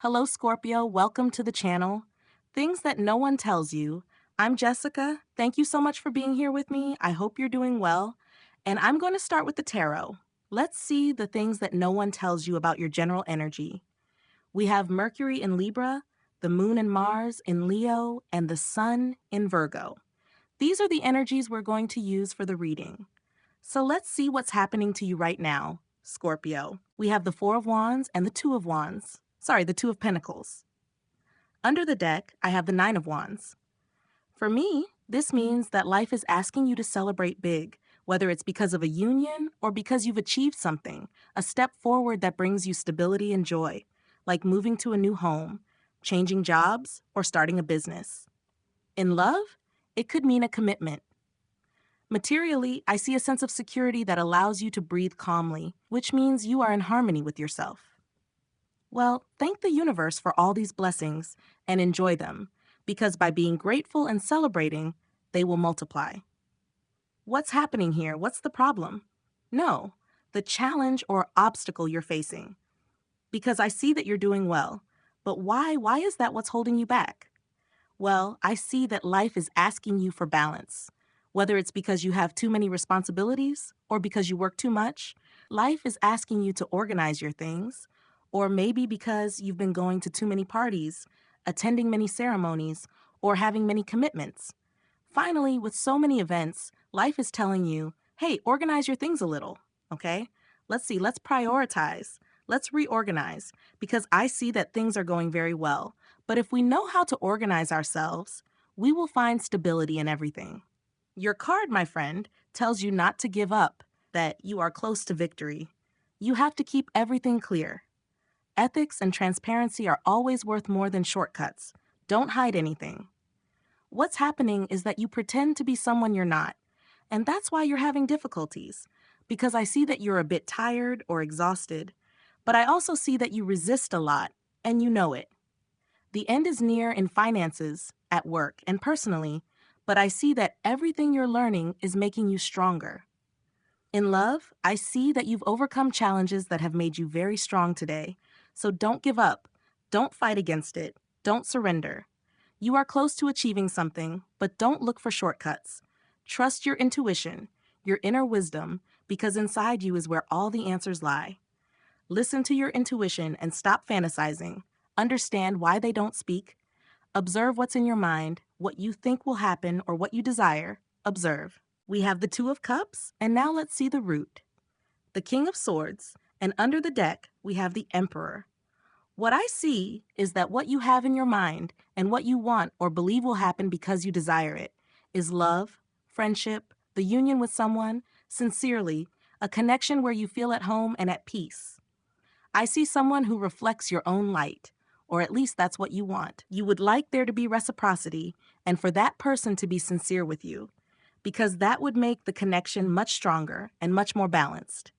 Hello, Scorpio. Welcome to the channel. Things that no one tells you. I'm Jessica. Thank you so much for being here with me. I hope you're doing well. And I'm going to start with the tarot. Let's see the things that no one tells you about your general energy. We have Mercury in Libra, the Moon and Mars in Leo, and the Sun in Virgo. These are the energies we're going to use for the reading. So let's see what's happening to you right now, Scorpio. We have the Four of Wands and the Two of Wands. Sorry, the Two of Pentacles. Under the deck, I have the Nine of Wands. For me, this means that life is asking you to celebrate big, whether it's because of a union or because you've achieved something, a step forward that brings you stability and joy, like moving to a new home, changing jobs, or starting a business. In love, it could mean a commitment. Materially, I see a sense of security that allows you to breathe calmly, which means you are in harmony with yourself. Well, thank the universe for all these blessings and enjoy them, because by being grateful and celebrating, they will multiply. What's happening here? What's the problem? No, the challenge or obstacle you're facing. Because I see that you're doing well, but why? Why is that what's holding you back? Well, I see that life is asking you for balance. Whether it's because you have too many responsibilities or because you work too much, life is asking you to organize your things, or maybe because you've been going to too many parties, attending many ceremonies, or having many commitments. Finally, with so many events, life is telling you, hey, organize your things a little, okay? Let's prioritize. Let's reorganize, because I see that things are going very well. But if we know how to organize ourselves, we will find stability in everything. Your card, my friend, tells you not to give up, that you are close to victory. You have to keep everything clear. Ethics and transparency are always worth more than shortcuts. Don't hide anything. What's happening is that you pretend to be someone you're not, and that's why you're having difficulties, because I see that you're a bit tired or exhausted, but I also see that you resist a lot, and you know it. The end is near in finances, at work, and personally, but I see that everything you're learning is making you stronger. In love, I see that you've overcome challenges that have made you very strong today, so don't give up, don't fight against it, don't surrender. You are close to achieving something, but don't look for shortcuts. Trust your intuition, your inner wisdom, because inside you is where all the answers lie. Listen to your intuition and stop fantasizing. Understand why they don't speak. Observe what's in your mind, what you think will happen or what you desire. Observe. We have the Two of Cups, and now let's see the root. The King of Swords, and under the deck, we have the Emperor. What I see is that what you have in your mind and what you want or believe will happen because you desire it is love, friendship, the union with someone, sincerely, a connection where you feel at home and at peace. I see someone who reflects your own light, or at least that's what you want. You would like there to be reciprocity and for that person to be sincere with you, because that would make the connection much stronger and much more balanced.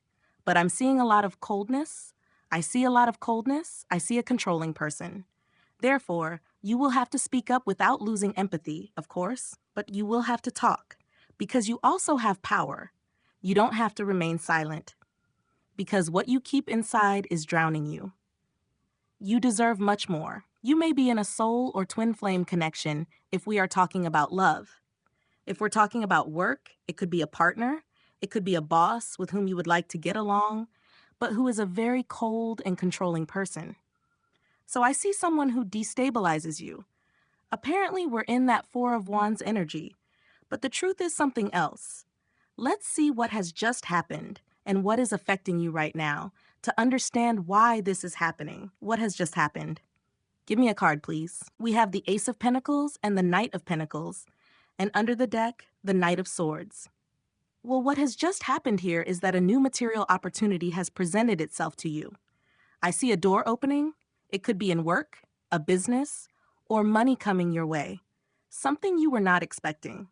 But I'm seeing a lot of coldness. I see a controlling person. Therefore, you will have to speak up without losing empathy, of course, but you will have to talk, because you also have power. You don't have to remain silent, because what you keep inside is drowning you. You deserve much more. You may be in a soul or twin flame connection if we are talking about love. If we're talking about work, it could be a partner, it could be a boss with whom you would like to get along, but who is a very cold and controlling person. So I see someone who destabilizes you. Apparently, we're in that Four of Wands energy, but the truth is something else. Let's see what has just happened and what is affecting you right now to understand why this is happening. What has just happened? Give me a card, please. We have the Ace of Pentacles and the Knight of Pentacles, and under the deck, the Knight of Swords. Well, what has just happened here is that a new material opportunity has presented itself to you. I see a door opening. It could be in work, a business, or money coming your way. Something you were not expecting.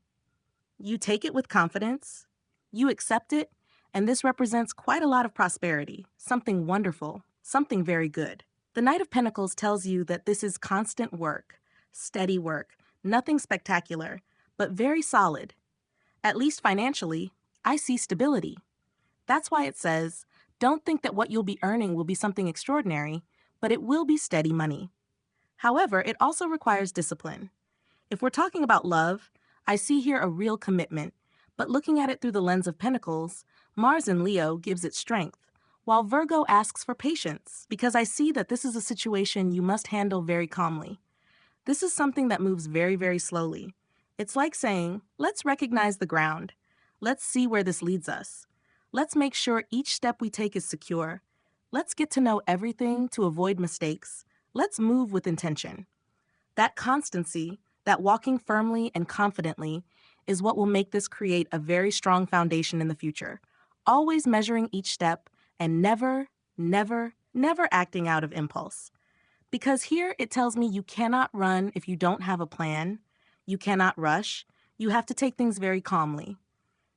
You take it with confidence. You accept it, and this represents quite a lot of prosperity, something wonderful, something very good. The Knight of Pentacles tells you that this is constant work, steady work, nothing spectacular, but very solid. At least financially, I see stability. That's why it says, don't think that what you'll be earning will be something extraordinary, but it will be steady money. However, it also requires discipline. If we're talking about love, I see here a real commitment, but looking at it through the lens of Pentacles, Mars in Leo gives it strength, while Virgo asks for patience, because I see that this is a situation you must handle very calmly. This is something that moves very, very slowly. It's like saying, let's recognize the ground. Let's see where this leads us. Let's make sure each step we take is secure. Let's get to know everything to avoid mistakes. Let's move with intention. That constancy, that walking firmly and confidently, is what will make this create a very strong foundation in the future. Always measuring each step and never, never, never acting out of impulse. Because here it tells me you cannot run if you don't have a plan. You cannot rush. You have to take things very calmly.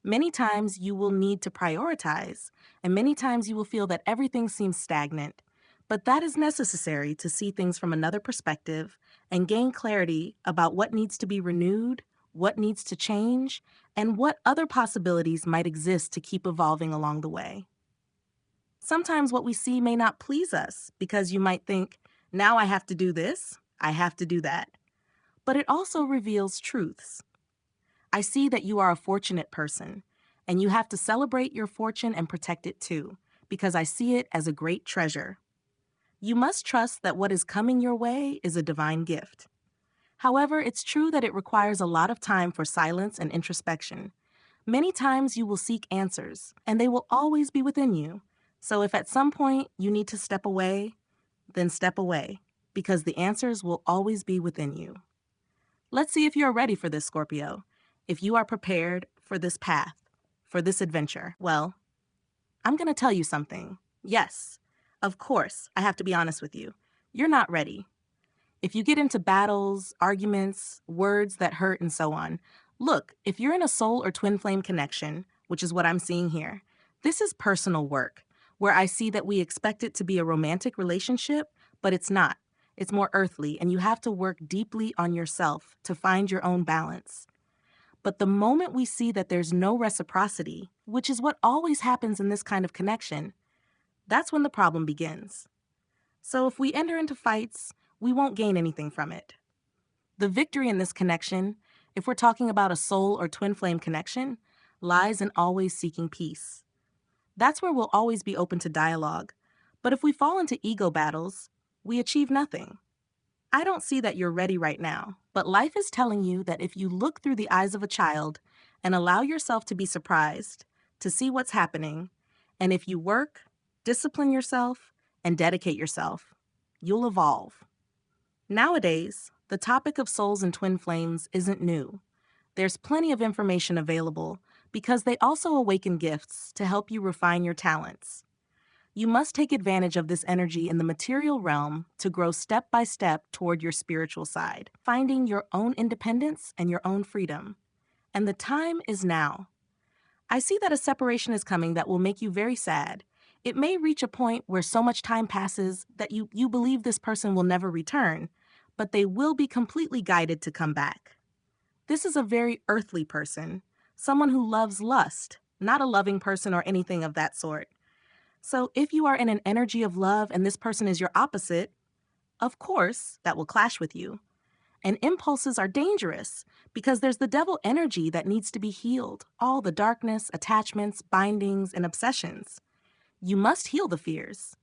Many times you will need to prioritize, and many times you will feel that everything seems stagnant. But that is necessary to see things from another perspective and gain clarity about what needs to be renewed, what needs to change, and what other possibilities might exist to keep evolving along the way. Sometimes what we see may not please us because you might think, now I have to do this, I have to do that. But it also reveals truths. I see that you are a fortunate person, and you have to celebrate your fortune and protect it too, because I see it as a great treasure. You must trust that what is coming your way is a divine gift. However, it's true that it requires a lot of time for silence and introspection. Many times you will seek answers, and they will always be within you. So if at some point you need to step away, then step away, because the answers will always be within you. Let's see if you're ready for this, Scorpio. If you are prepared for this path, for this adventure. Well, I'm going to tell you something. Yes, of course, I have to be honest with you. You're not ready. If you get into battles, arguments, words that hurt, and so on, look, if you're in a soul or twin flame connection, which is what I'm seeing here, this is personal work, where I see that we expect it to be a romantic relationship, but it's not. It's more earthly, and you have to work deeply on yourself to find your own balance. But the moment we see that there's no reciprocity, which is what always happens in this kind of connection, that's when the problem begins. So if we enter into fights, we won't gain anything from it. The victory in this connection, if we're talking about a soul or twin flame connection, lies in always seeking peace. That's where we'll always be open to dialogue. But if we fall into ego battles, we achieve nothing. I don't see that you're ready right now, but life is telling you that if you look through the eyes of a child and allow yourself to be surprised, to see what's happening, and if you work, discipline yourself, and dedicate yourself, you'll evolve. Nowadays, the topic of souls and twin flames isn't new. There's plenty of information available because they also awaken gifts to help you refine your talents. You must take advantage of this energy in the material realm to grow step by step toward your spiritual side, finding your own independence and your own freedom. And the time is now. I see that a separation is coming that will make you very sad. It may reach a point where so much time passes that you believe this person will never return, but they will be completely guided to come back. This is a very earthly person, someone who loves lust, not a loving person or anything of that sort. So if you are in an energy of love and this person is your opposite, of course, that will clash with you. And impulses are dangerous because there's the devil energy that needs to be healed, all the darkness, attachments, bindings, and obsessions. You must heal the fears.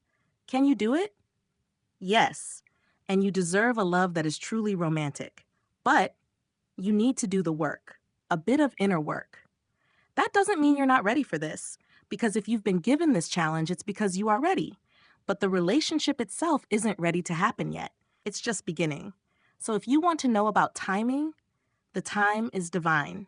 Can you do it? Yes. And you deserve a love that is truly romantic. But you need to do the work, a bit of inner work. That doesn't mean you're not ready for this, because if you've been given this challenge, it's because you are ready. But the relationship itself isn't ready to happen yet. It's just beginning. So if you want to know about timing, the time is divine.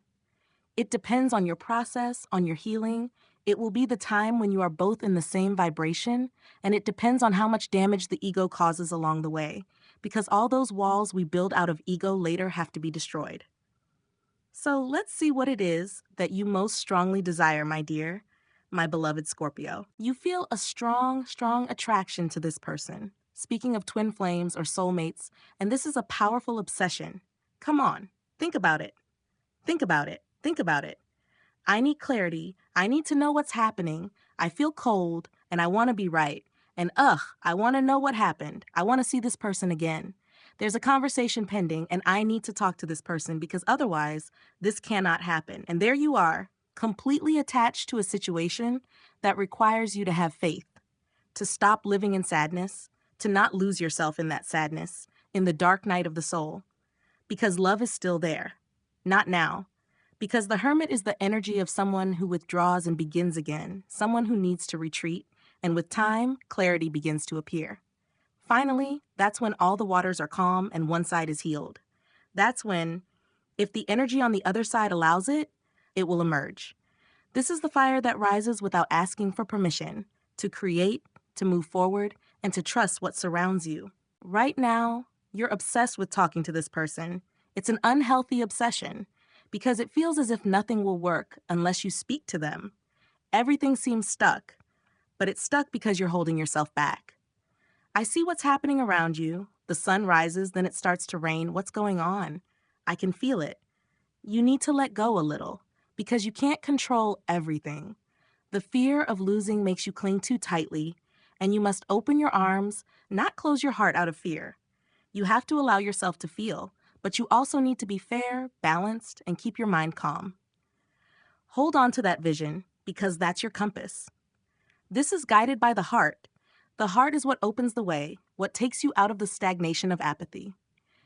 It depends on your process, on your healing. It will be the time when you are both in the same vibration, and it depends on how much damage the ego causes along the way, because all those walls we build out of ego later have to be destroyed. So let's see what it is that you most strongly desire, my dear, my beloved Scorpio. You feel a strong, strong attraction to this person. Speaking of twin flames or soulmates, and this is a powerful obsession. Come on, think about it. Think about it. Think about it. I need clarity. I need to know what's happening. I feel cold, and I want to be right. And I want to know what happened. I want to see this person again. There's a conversation pending, and I need to talk to this person because otherwise, this cannot happen. And there you are, completely attached to a situation that requires you to have faith, to stop living in sadness, to not lose yourself in that sadness, in the dark night of the soul, because love is still there. Not now. Because the hermit is the energy of someone who withdraws and begins again, someone who needs to retreat, and with time, clarity begins to appear. Finally, that's when all the waters are calm and one side is healed. That's when, if the energy on the other side allows it, it will emerge. This is the fire that rises without asking for permission, to create, to move forward, and to trust what surrounds you. Right now, you're obsessed with talking to this person. It's an unhealthy obsession because it feels as if nothing will work unless you speak to them. Everything seems stuck, but it's stuck because you're holding yourself back. I see what's happening around you. The sun rises, then it starts to rain. What's going on? I can feel it. You need to let go a little because you can't control everything. The fear of losing makes you cling too tightly, and you must open your arms, not close your heart out of fear. You have to allow yourself to feel, but you also need to be fair, balanced, and keep your mind calm. Hold on to that vision because that's your compass. This is guided by the heart. The heart is what opens the way, what takes you out of the stagnation of apathy.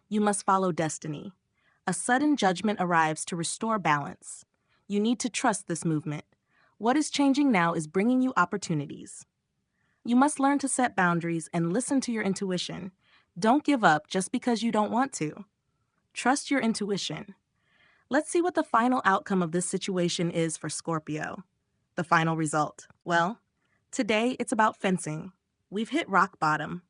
You must follow destiny. A sudden judgment arrives to restore balance. You need to trust this movement. What is changing now is bringing you opportunities. You must learn to set boundaries and listen to your intuition. Don't give up just because you don't want to. Trust your intuition. Let's see what the final outcome of this situation is for Scorpio. The final result. Well, today it's about fencing. We've hit rock bottom.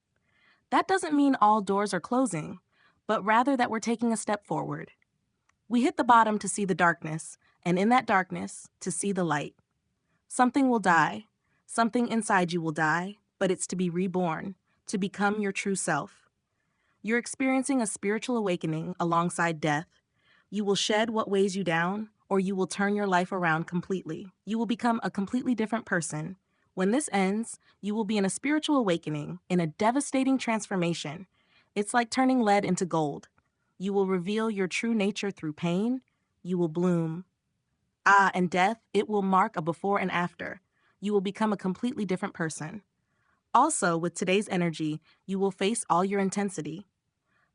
That doesn't mean all doors are closing, but rather that we're taking a step forward. We hit the bottom to see the darkness, and in that darkness, to see the light. Something will die. Something inside you will die, but it's to be reborn, to become your true self. You're experiencing a spiritual awakening alongside death. You will shed what weighs you down, or you will turn your life around completely. You will become a completely different person. When this ends, you will be in a spiritual awakening, in a devastating transformation. It's like turning lead into gold. You will reveal your true nature through pain. You will bloom. And death, it will mark a before and after. You will become a completely different person. Also, with today's energy, you will face all your intensity.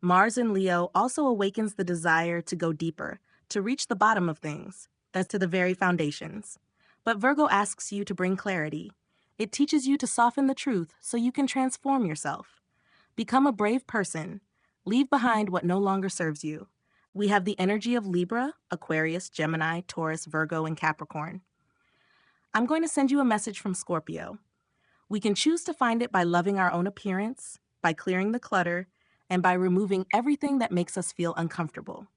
Mars in Leo also awakens the desire to go deeper, to reach the bottom of things. That's to the very foundations. But Virgo asks you to bring clarity. It teaches you to soften the truth so you can transform yourself. Become a brave person. Leave behind what no longer serves you. We have the energy of Libra, Aquarius, Gemini, Taurus, Virgo, and Capricorn. I'm going to send you a message from Scorpio. We can choose to find it by loving our own appearance, by clearing the clutter, and by removing everything that makes us feel uncomfortable.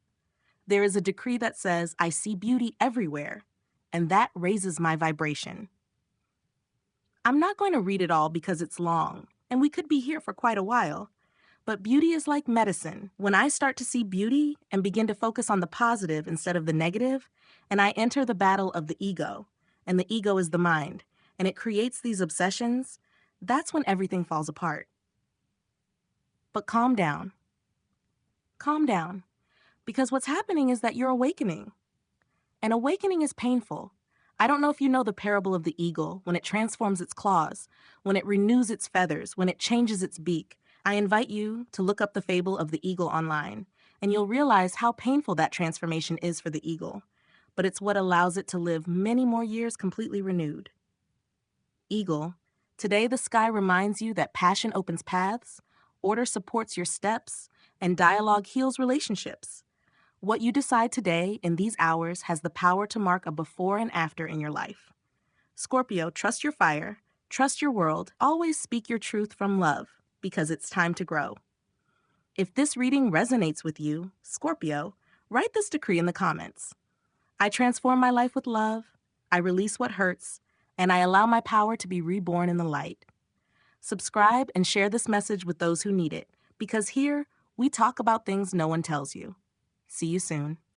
There is a decree that says, I see beauty everywhere, and that raises my vibration. I'm not going to read it all because it's long, and we could be here for quite a while. But beauty is like medicine. When I start to see beauty and begin to focus on the positive instead of the negative, and I enter the battle of the ego, and the ego is the mind, and it creates these obsessions, that's when everything falls apart. But calm down. Calm down. Because what's happening is that you're awakening. And awakening is painful. I don't know if you know the parable of the eagle, when it transforms its claws, when it renews its feathers, when it changes its beak. I invite you to look up the fable of the eagle online, and you'll realize how painful that transformation is for the eagle. But it's what allows it to live many more years completely renewed. Eagle, today the sky reminds you that passion opens paths, order supports your steps, and dialogue heals relationships. What you decide today in these hours has the power to mark a before and after in your life. Scorpio, trust your fire, trust your world, always speak your truth from love, because it's time to grow. If this reading resonates with you, Scorpio, write this decree in the comments. I transform my life with love, I release what hurts, and I allow my power to be reborn in the light. Subscribe and share this message with those who need it, because here we talk about things no one tells you. See you soon.